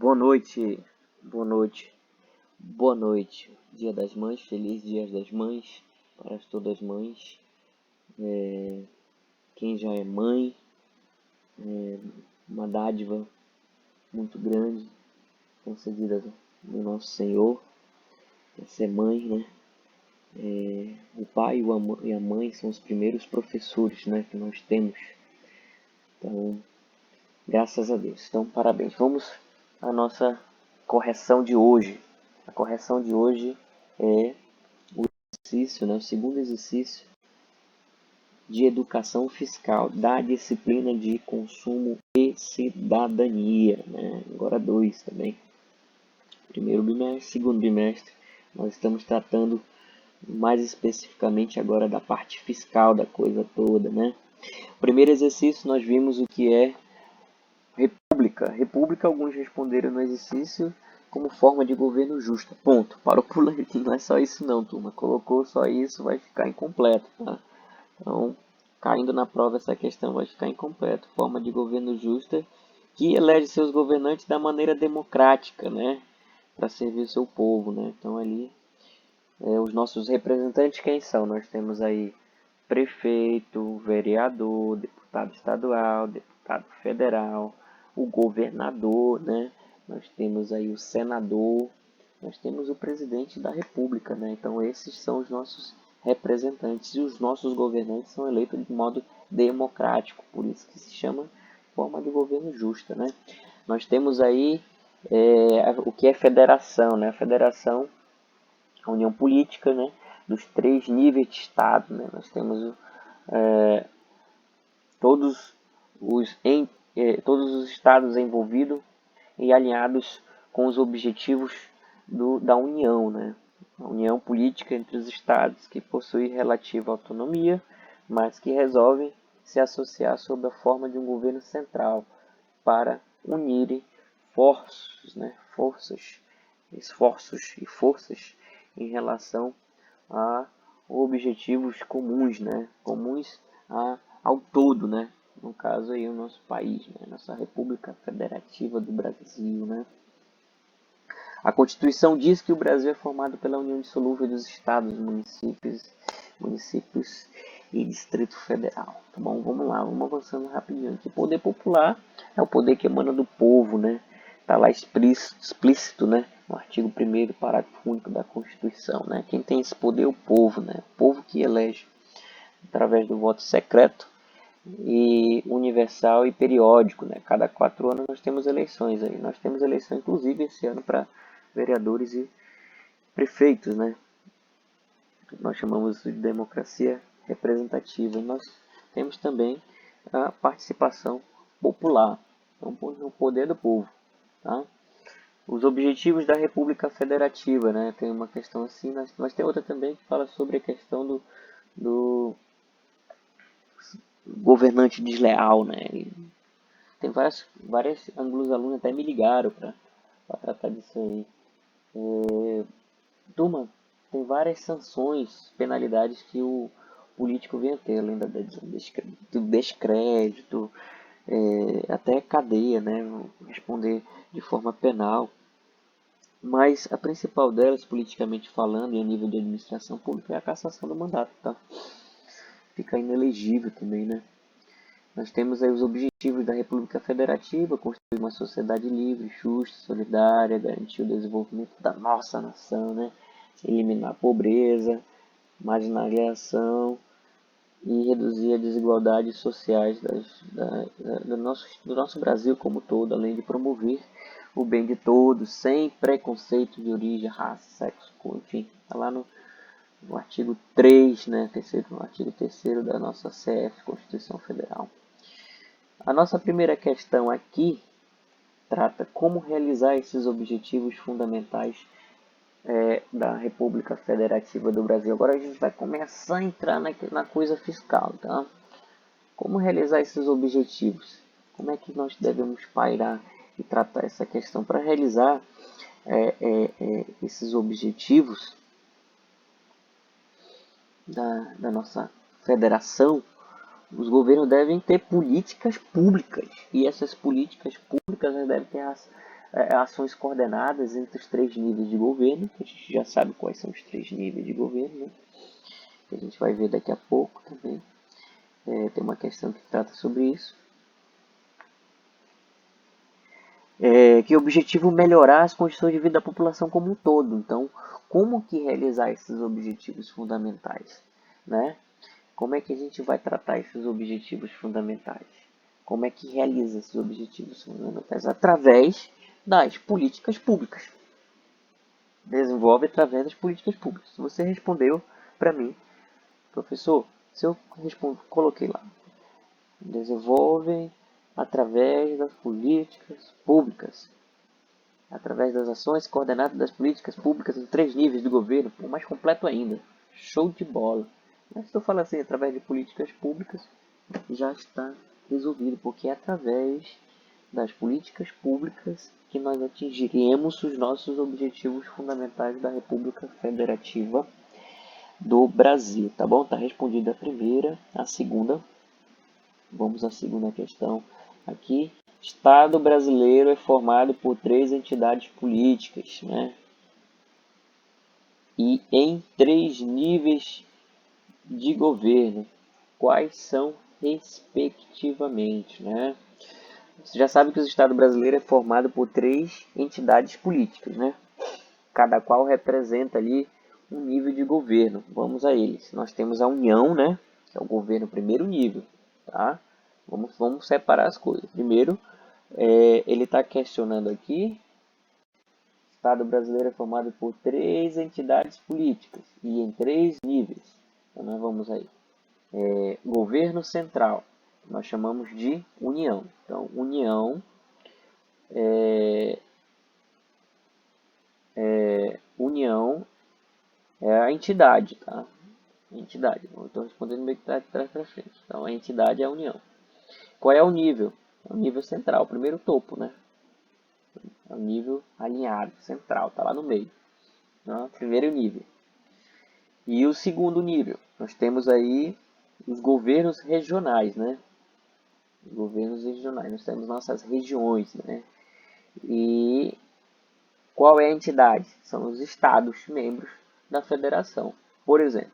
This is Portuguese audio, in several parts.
Boa noite, boa noite, boa noite. Dia das Mães, feliz Dia das Mães para todas as mães. Quem já é mãe, uma dádiva muito grande concedida do nosso Senhor, é ser mãe, né? O pai e a mãe são os primeiros professores, né, que nós temos. Então, graças a Deus. Então, parabéns. Vamos à nossa correção de hoje. A correção de hoje é exercício, né, o segundo exercício de educação fiscal da disciplina de consumo e cidadania, né? Agora dois também. Primeiro bimestre, segundo bimestre, nós estamos tratando mais especificamente agora da parte fiscal da coisa toda, né? Primeiro exercício nós vimos o que é república. República, alguns responderam no exercício como forma de governo justo. Ponto. Parou por aí. Não é só isso não, turma. Colocou só isso, vai ficar incompleto, tá? Então, caindo na prova essa questão vai ficar incompleto. Forma de governo justa que elege seus governantes da maneira democrática, né? Para servir o seu povo, né? Então ali, os nossos representantes quem são? Nós temos aí prefeito, vereador, deputado estadual, deputado federal, o governador, né? Nós temos aí o senador, nós temos o presidente da república, né? Então esses são os nossos representantes e os nossos governantes são eleitos de modo democrático, por isso que se chama forma de governo justa, né? Nós temos aí o que é federação, né? A federação, a união política, né? Dos três níveis de Estado, né? Nós temos todos todos os estados envolvidos e alinhados com os objetivos da União, né? A união política entre os estados que possui relativa autonomia, mas que resolvem se associar sob a forma de um governo central para unirem esforços e forças em relação a objetivos comuns, né? Comuns ao todo, né? No caso aí o nosso país, né? Nossa República Federativa do Brasil, né? A Constituição diz que o Brasil é formado pela união indissolúvel dos estados, municípios e Distrito Federal. Tá bom? Vamos lá, vamos avançando rapidinho. O poder popular é o poder que emana do povo, né? Tá lá explícito, né? No artigo 1º, parágrafo único da Constituição, né? Quem tem esse poder é o povo, né? O povo que elege através do voto secreto e universal e periódico, né? Cada 4 anos nós temos eleições aí. Nós temos eleição, inclusive, esse ano para vereadores e prefeitos, né? Nós chamamos de democracia representativa. E nós temos também a participação popular, então o poder do povo, tá? Os objetivos da República Federativa, né? Tem uma questão assim, mas tem outra também que fala sobre a questão do governante desleal, né? E tem várias anglos-alunos até me ligaram para tratar disso aí. Turma, tem várias sanções, penalidades que o político vem a ter, além do descrédito, até cadeia, né? Responder de forma penal. Mas a principal delas, politicamente falando, e a nível de administração pública, é a cassação do mandato, tá? Fica inelegível também, né? Nós temos aí os objetivos da República Federativa: construir uma sociedade livre, justa, solidária, garantir o desenvolvimento da nossa nação, né? Eliminar a pobreza, marginalização e reduzir as desigualdades sociais do nosso Brasil como um todo, além de promover o bem de todos, sem preconceito de origem, raça, sexo, cor, enfim, está lá no artigo 3, né, no artigo 3º da nossa CF, Constituição Federal. A nossa primeira questão aqui trata como realizar esses objetivos fundamentais da República Federativa do Brasil. Agora a gente vai começar a entrar na coisa fiscal, tá? Como realizar esses objetivos? Como é que nós devemos pairar e tratar essa questão? Para realizar esses objetivos da nossa federação, os governos devem ter políticas públicas, e essas políticas públicas devem ter ações coordenadas entre os 3 níveis de governo, que a gente já sabe quais são os 3 níveis de governo, né? Que a gente vai ver daqui a pouco também. Tem uma questão que trata sobre isso. Que o objetivo é melhorar as condições de vida da população como um todo. Então, como que realizar esses objetivos fundamentais, né? Como é que a gente vai tratar esses objetivos fundamentais? Como é que realiza esses objetivos fundamentais? Através das políticas públicas. Desenvolve através das políticas públicas. Se você respondeu para mim, professor, se eu coloquei lá, desenvolvem através das políticas públicas, através das ações coordenadas das políticas públicas em 3 níveis de governo, o mais completo ainda. Show de bola. Mas se eu falar assim, através de políticas públicas, já está resolvido, porque é através das políticas públicas que nós atingiremos os nossos objetivos fundamentais da República Federativa do Brasil, tá bom? Tá respondida a primeira, a segunda. Vamos à segunda questão aqui. Estado brasileiro é formado por 3 entidades políticas, né? E em 3 níveis de governo. Quais são respectivamente, né? Você já sabe que o Estado brasileiro é formado por 3 entidades políticas, né? Cada qual representa ali um nível de governo. Vamos a eles. Nós temos a União, né? Que é o governo primeiro nível, tá? Vamos separar as coisas. Primeiro, ele está questionando aqui. O Estado brasileiro é formado por 3 entidades políticas e em 3 níveis. Então, nós vamos aí. Governo central, nós chamamos de União. Então, União União é a entidade, tá? Entidade. Eu estou respondendo meio que de trás para frente. Então, a entidade é a União. Qual é o nível? É o nível central, o primeiro topo, né? É o nível alinhado, central, tá lá no meio. Tá? Primeiro nível. E o segundo nível? Nós temos aí os governos regionais, né? Os governos regionais. Nós temos nossas regiões, né? E qual é a entidade? São os estados membros da federação. Por exemplo,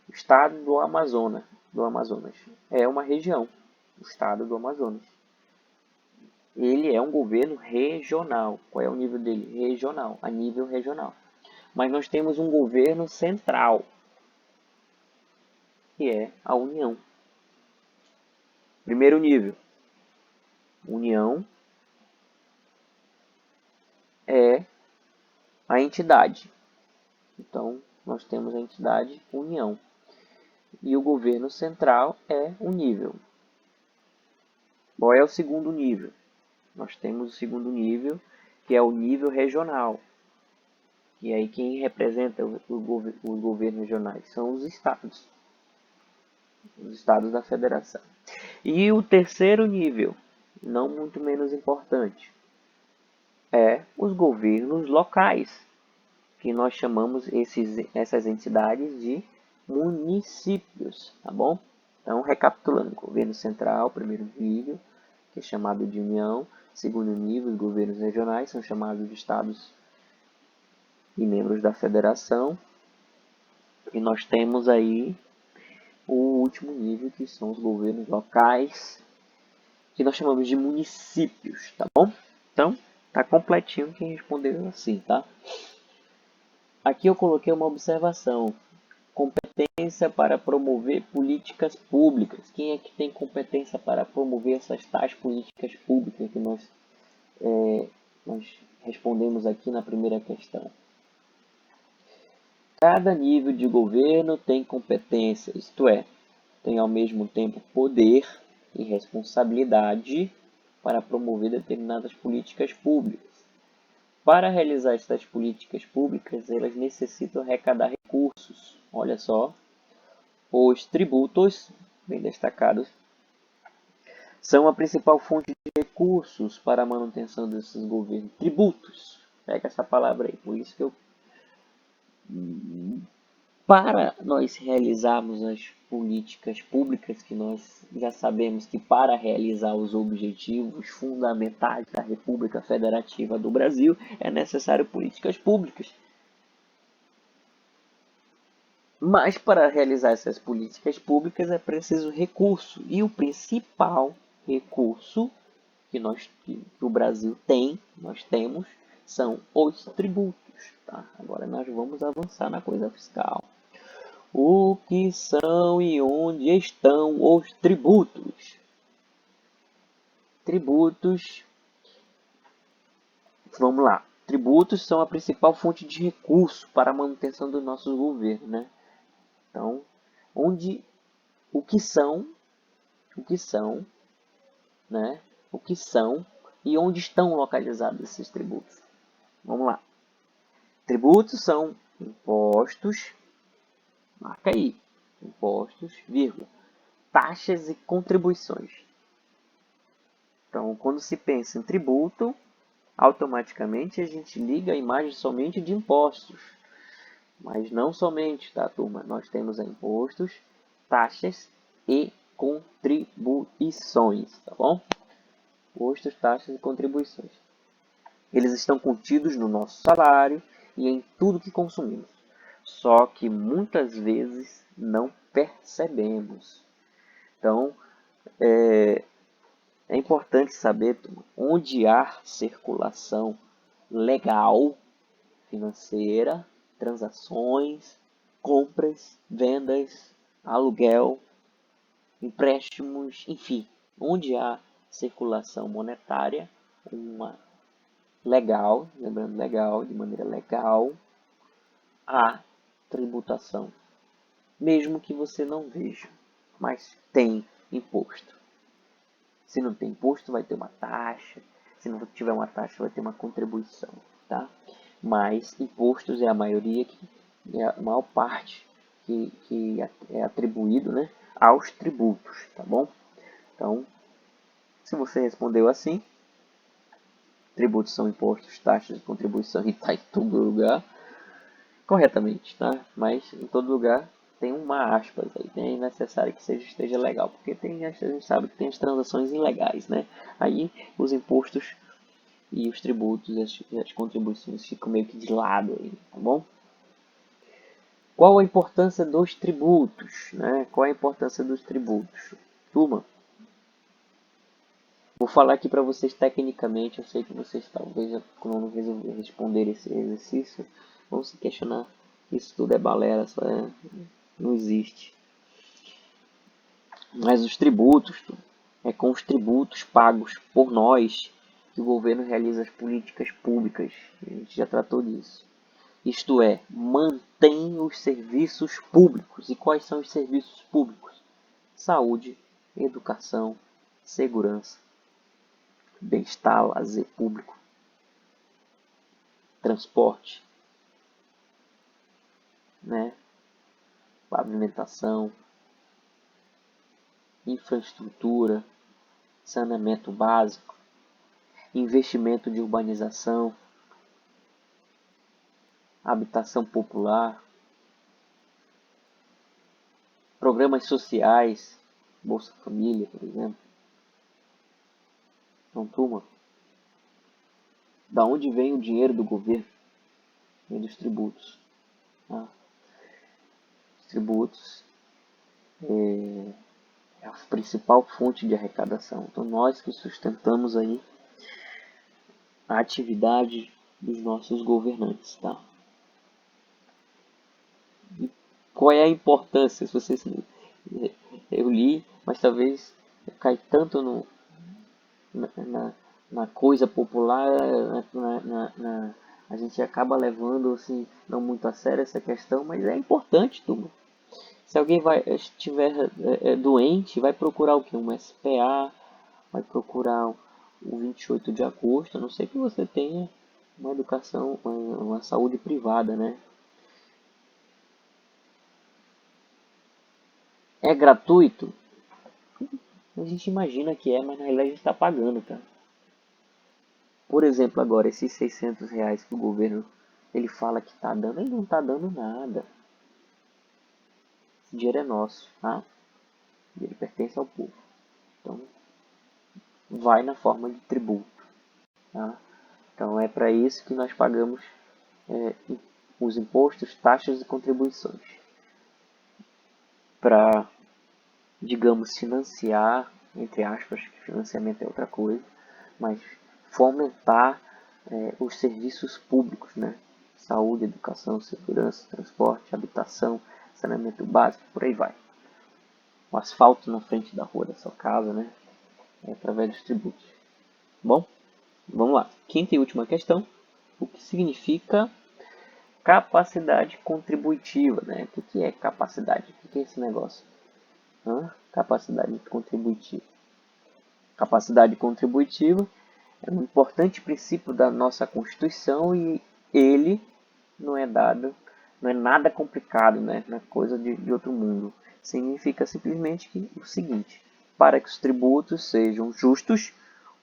o estado do Amazonas é uma região, o estado do Amazonas. Ele é um governo regional. Qual é o nível dele? Regional, a nível regional. Mas nós temos um governo central, que é a União. Primeiro nível, União é a entidade. Então, nós temos a entidade União. E o governo central é o nível. Qual é o segundo nível? Nós temos o segundo nível, que é o nível regional. E aí quem representa os governos regionais são os estados da federação. E o terceiro nível, não muito menos importante, é os governos locais, que nós chamamos essas entidades de municípios, tá bom? Então, recapitulando, governo central, primeiro nível, que é chamado de União. Segundo nível, os governos regionais são chamados de estados e membros da federação. E nós temos aí o último nível, que são os governos locais, que nós chamamos de municípios, tá bom? Então, tá completinho quem respondeu assim, tá? Aqui eu coloquei uma observação. Competência para promover políticas públicas. Quem é que tem competência para promover essas tais políticas públicas que nós respondemos aqui na primeira questão? Cada nível de governo tem competência, isto é, tem ao mesmo tempo poder e responsabilidade para promover determinadas políticas públicas. Para realizar estas políticas públicas, elas necessitam arrecadar recursos. Olha só, os tributos, bem destacados, são a principal fonte de recursos para a manutenção desses governos. Tributos, pega essa palavra aí, por isso que eu Para nós realizarmos as políticas públicas, que nós já sabemos que para realizar os objetivos fundamentais da República Federativa do Brasil é necessário políticas públicas. Mas para realizar essas políticas públicas é preciso recurso. E o principal recurso que o Brasil tem, nós temos, são os tributos. Tá? Agora nós vamos avançar na coisa fiscal. O que são e onde estão os tributos? Tributos, vamos lá. Tributos são a principal fonte de recurso para a manutenção do nosso governo, né? Então, o que são, né? O que são e onde estão localizados esses tributos? Vamos lá. Tributos são impostos, marca aí, impostos, vírgula, taxas e contribuições. Então, quando se pensa em tributo, automaticamente a gente liga a imagem somente de impostos. Mas não somente, tá, turma? Nós temos impostos, taxas e contribuições, tá bom? Impostos, taxas e contribuições. Eles estão contidos no nosso salário e em tudo que consumimos. Só que muitas vezes não percebemos. Então, é importante saber, turma, onde há circulação legal, financeira, transações, compras, vendas, aluguel, empréstimos, enfim, onde há circulação monetária, uma legal, lembrando legal, de maneira legal, há tributação, mesmo que você não veja, mas tem imposto. Se não tem imposto, vai ter uma taxa. Se não tiver uma taxa, vai ter uma contribuição, tá? Mas impostos é a maioria, é a maior parte que é atribuído, né, aos tributos, tá bom? Então, se você respondeu assim, tributos são impostos, taxas e contribuição e está em todo lugar, corretamente, tá? Mas em todo lugar tem uma aspas aí, é necessário que esteja legal, porque a gente sabe que tem as transações ilegais, né? Aí os impostos e os tributos e as contribuições ficam meio que de lado aí, tá bom? Qual a importância dos tributos, né? Qual a importância dos tributos? Turma, vou falar aqui para vocês tecnicamente, eu sei que vocês talvez, quando resolver responder esse exercício, vão se questionar. Isso tudo é balela, não existe. Mas os tributos, é com os tributos pagos por nós que o governo realiza as políticas públicas. A gente já tratou disso. Isto é, mantém os serviços públicos. E quais são os serviços públicos? Saúde, educação, segurança, bem-estar, lazer público, transporte, né? Pavimentação, infraestrutura, saneamento básico, investimento de urbanização, habitação popular, programas sociais, Bolsa Família, por exemplo. Então, turma, da onde vem o dinheiro do governo? Vem dos tributos. Tá? Os tributos é a principal fonte de arrecadação. Então, nós que sustentamos aí a atividade dos nossos governantes, tá? E qual é a importância? Se vocês, eu li, mas talvez cai tanto na coisa popular, a gente acaba levando assim, não muito a sério essa questão, mas é importante, turma. Se alguém estiver doente, vai procurar o que? Um SPA, vai procurar o 28 de agosto, a não ser que você tenha uma educação, uma saúde privada, né? É gratuito? A gente imagina que é, mas na realidade a gente está pagando, cara. Por exemplo, agora, esses R$ 600 que o governo ele fala que está dando, ele não está dando nada. Esse dinheiro é nosso, tá? Ele pertence ao povo. Então, vai na forma de tributo, tá? Então, é para isso que nós pagamos os impostos, taxas e contribuições. Para, digamos, financiar, entre aspas, que financiamento é outra coisa, mas fomentar os serviços públicos, né? Saúde, educação, segurança, transporte, habitação, saneamento básico, por aí vai. O asfalto na frente da rua da sua casa, né? É através dos tributos. Bom, vamos lá. Quinta e última questão. O que significa capacidade contributiva, né? O que é capacidade? O que é esse negócio? Capacidade contributiva. Capacidade contributiva é um importante princípio da nossa Constituição e ele não é nada complicado, né? Não é coisa de outro mundo. Significa simplesmente que o seguinte: para que os tributos sejam justos,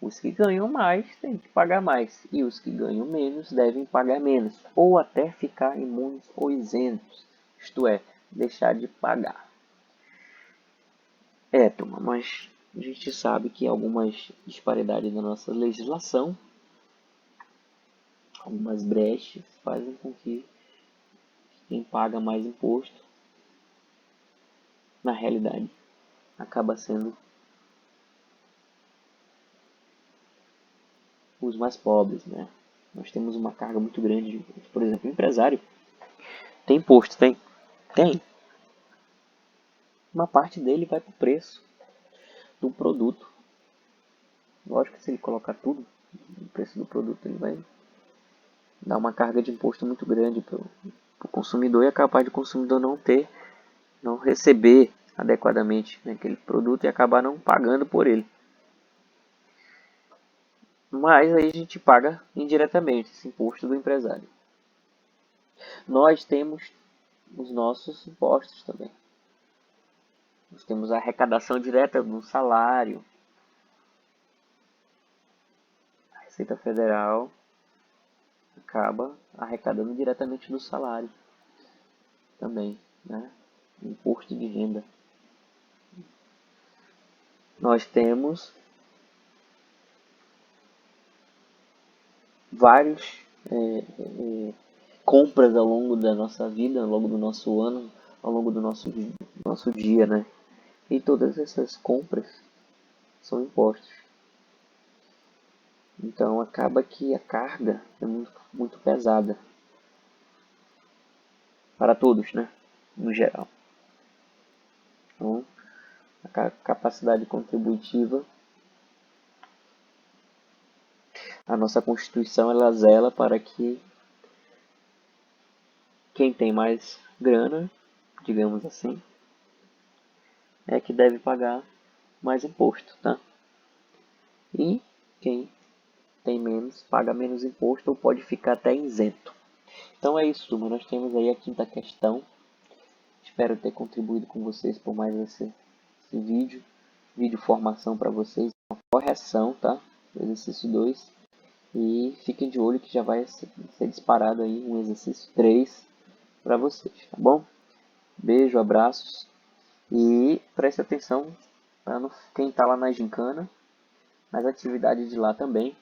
os que ganham mais têm que pagar mais e os que ganham menos devem pagar menos, ou até ficar imunes ou isentos, isto é, deixar de pagar. Turma, mas a gente sabe que algumas disparidades na nossa legislação, algumas brechas, fazem com que quem paga mais imposto, na realidade, acaba sendo os mais pobres, né? Nós temos uma carga muito grande, por exemplo, o empresário tem imposto, tem. Uma parte dele vai para o preço do produto. Lógico que se ele colocar tudo no preço do produto, ele vai dar uma carga de imposto muito grande para o consumidor e é capaz de o consumidor não receber adequadamente aquele produto e acabar não pagando por ele. Mas aí a gente paga indiretamente esse imposto do empresário. Nós temos os nossos impostos também. Nós temos a arrecadação direta do salário. A Receita Federal acaba arrecadando diretamente do salário também, né? Imposto de renda. Nós temos vários compras ao longo da nossa vida, ao longo do nosso ano, ao longo do nosso dia, né? E todas essas compras são impostos. Então acaba que a carga é muito pesada para todos, né? No geral. Então, a capacidade contributiva, a nossa Constituição, ela zela para que quem tem mais grana, digamos assim, é que deve pagar mais imposto, tá? E quem tem menos, paga menos imposto ou pode ficar até isento. Então é isso, turma. Nós temos aí a quinta questão. Espero ter contribuído com vocês por mais esse vídeo formação para vocês, uma correção, tá? Exercício 2. E fiquem de olho que já vai ser disparado aí um exercício 3 para vocês, tá bom? Beijo, abraços e preste atenção para quem está lá na gincana, nas atividades de lá também,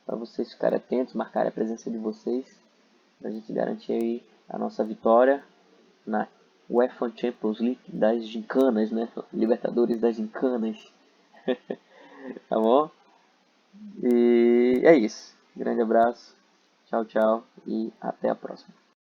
para vocês ficarem atentos, marcarem a presença de vocês, para a gente garantir aí a nossa vitória na UEFA Champions League das gincanas, né? Libertadores das gincanas. Tá bom? E é isso. Grande abraço. Tchau, tchau e até a próxima.